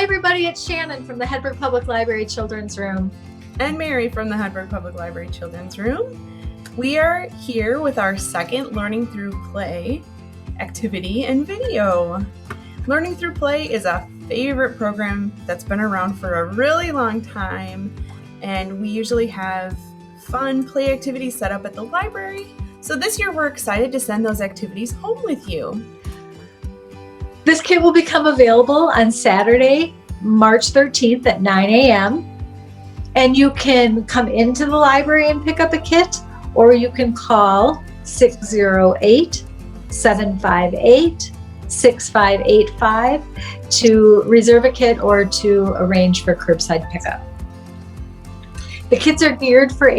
Hi everybody, it's Shannon from the Hedberg Public Library Children's Room. And Mary from the Hedberg Public Library Children's Room. We are here with our second Learning Through Play activity and video. Learning Through Play is a favorite program that's been around for a really long time, and we usually have fun play activities set up at the library. So this year we're excited to send those activities home with you. This kit will become available on Saturday, March 13th at 9 a.m. And you can come into the library and pick up a kit, or you can call 608-758-6585 to reserve a kit or to arrange for curbside pickup. The kits are geared for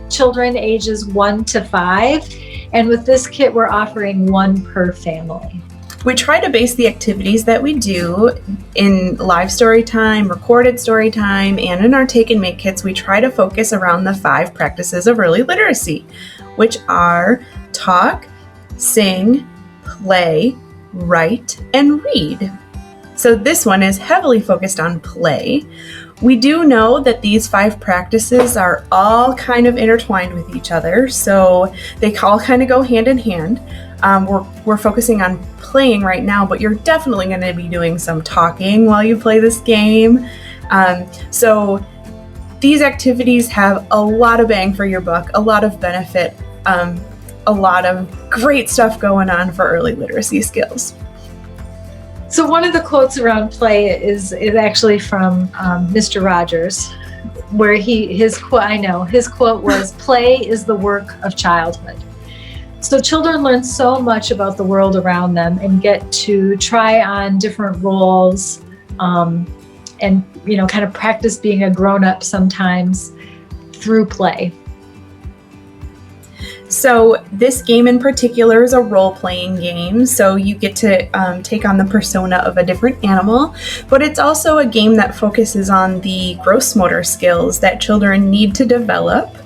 children ages 1 to 5, and with this kit we're offering one per family. We try to base the activities that we do in live story time, recorded story time, and in our take and make kits. We try to focus around the 5 practices of early literacy, which are talk, sing, play, write, and read. So this one is heavily focused on play. We do know that these 5 practices are all kind of intertwined with each other, so they all kind of go hand in hand. We're focusing on playing right now, but you're definitely going to be doing some talking while you play this game. So these activities have a lot of bang for your buck, a lot of benefit, a lot of great stuff going on for early literacy skills. So one of the quotes around play is actually from Mr. Rogers, where his quote was, "Play is the work of childhood." So children learn so much about the world around them and get to try on different roles and kind of practice being a grown-up sometimes through play. So this game in particular is a role-playing game, so you get to take on the persona of a different animal, but it's also a game that focuses on the gross motor skills that children need to develop.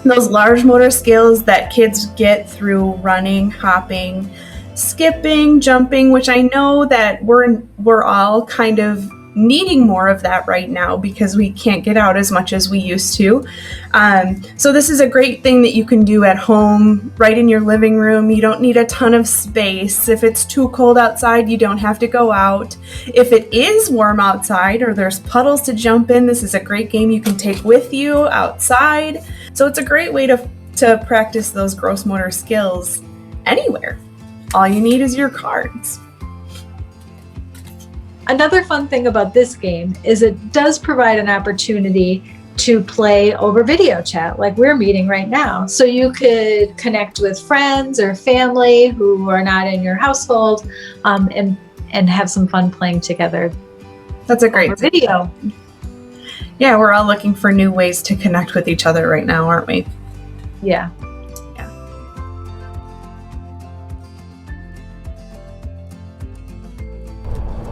Those large motor skills that kids get through running, hopping, skipping, jumping, which I know that we're all kind of needing more of that right now because we can't get out as much as we used to. So this is a great thing that you can do at home, right in your living room. You don't need a ton of space. If it's too cold outside, you don't have to go out. If it is warm outside or there's puddles to jump in, this is a great game you can take with you outside. So it's a great way to practice those gross motor skills anywhere. All you need is your cards. Another fun thing about this game is it does provide an opportunity to play over video chat like we're meeting right now. So you could connect with friends or family who are not in your household and have some fun playing together. That's a great video. Yeah, we're all looking for new ways to connect with each other right now, aren't we? Yeah.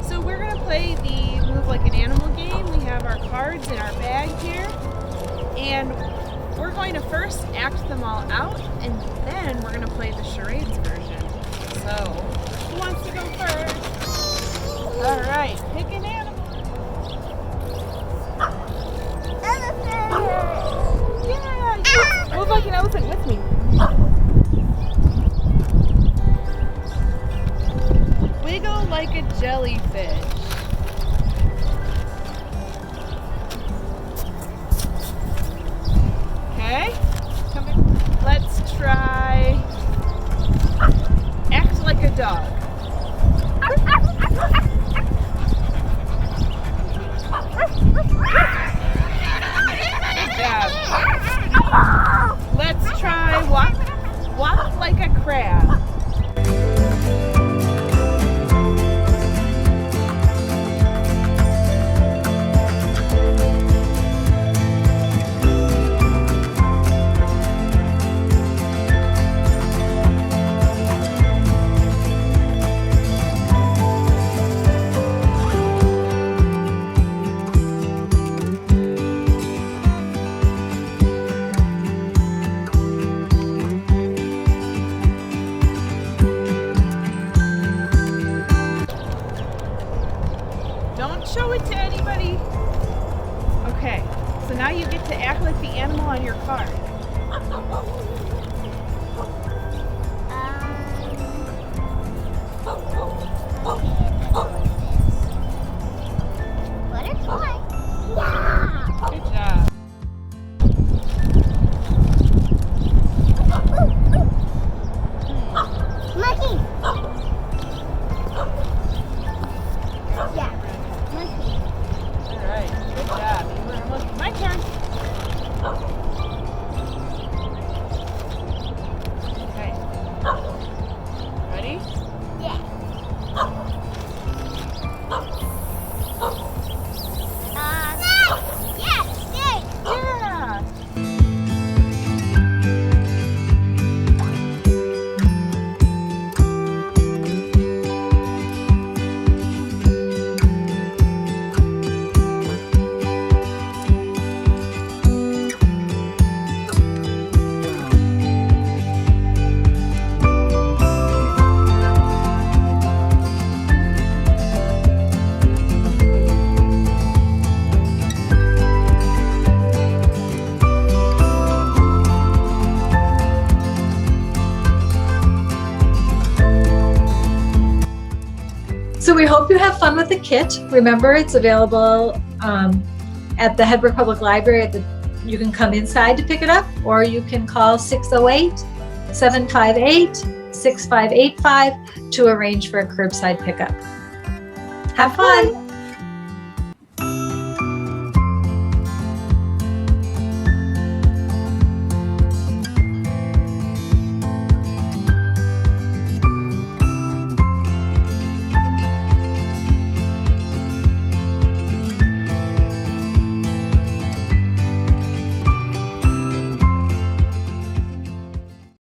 So we're going to play the Move Like an Animal game. We have our cards in our bag here. And we're going to first act them all out, and then we're going to play the charades version. So, who wants to go first? All right, pick an animal. Yeah, move like an elephant with me. Wiggle like a jellyfish. Okay, come here. Let's try act like a dog. Good job. Let's try walk like a crab. it to anybody. Okay, so now you get to act like the animal on your card. Butterfly. Yeah. Good job. Monkey. Yeah. Monkey. All right, good job. You were a monkey. My turn. Okay. Ready? Yeah. Yes. Snake. Yeah. So we hope you have fun with the kit. Remember, it's available at the Hedberg Public Library. You can come inside to pick it up, or you can call 608-758-6585 to arrange for a curbside pickup. Have fun!